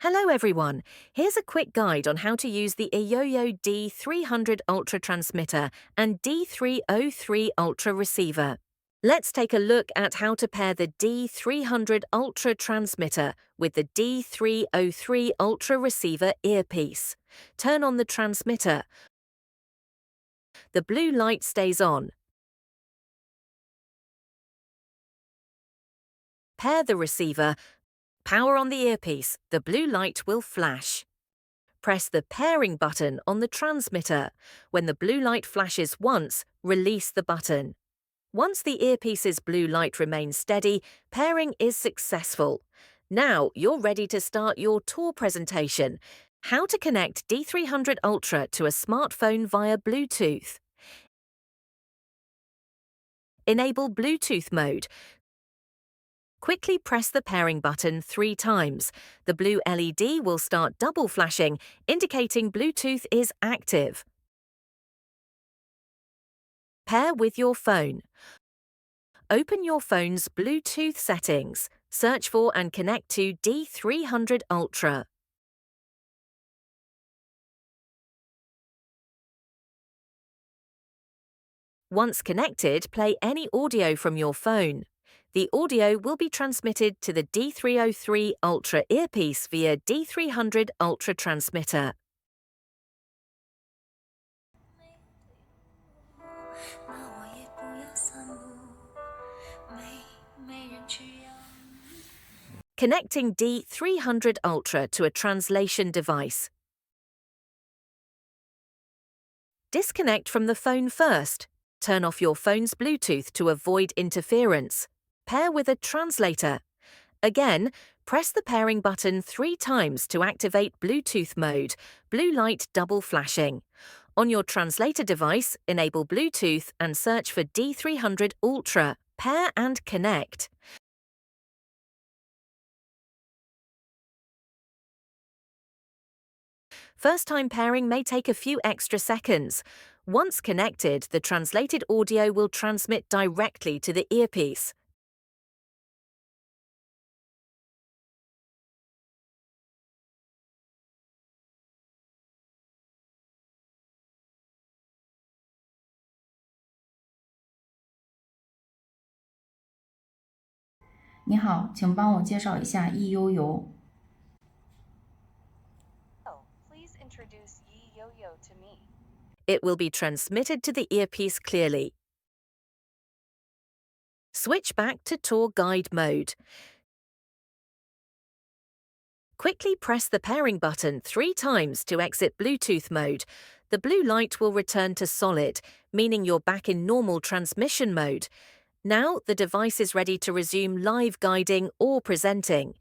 Hello everyone, here's a quick guide on how to use the Yoyo D300 Ultra transmitter and D303 Ultra receiver. Let's take a look at how to pair the D300 Ultra transmitter with the D303 Ultra receiver earpiece. Turn on the transmitter. The blue light stays on. Pair the receiver. Power on the earpiece, the blue light will flash. Press the pairing button on the transmitter. When the blue light flashes once, release the button. Once the earpiece's blue light remains steady, pairing is successful. Now you're ready to start your tour presentation. How to connect D300 Ultra to a smartphone via Bluetooth. Enable Bluetooth mode. Quickly press the pairing button 3 times. The blue LED will start double flashing, indicating Bluetooth is active. Pair with your phone. Open your phone's Bluetooth settings. Search for and connect to D300 Ultra. Once connected, play any audio from your phone. The audio will be transmitted to the D303 Ultra earpiece via D300 Ultra transmitter. Connecting D300 Ultra to a translation device. Disconnect from the phone first. Turn off your phone's Bluetooth to avoid interference. Pair with a translator. Again, press the pairing button 3 times to activate Bluetooth mode, blue light double flashing. On your translator device, enable Bluetooth and search for D300 Ultra. Pair and connect. First-time pairing may take a few extra seconds. Once connected, the translated audio will transmit directly to the earpiece.你好，请帮我介绍一下 E-悠游。Please introduce Yo-Yo to me. It will be transmitted to the earpiece clearly. Switch back to tour guide mode. Quickly press the pairing button 3 times to exit Bluetooth mode. The blue light will return to solid, meaning you're back in normal transmission mode. Now the device is ready to resume live guiding or presenting.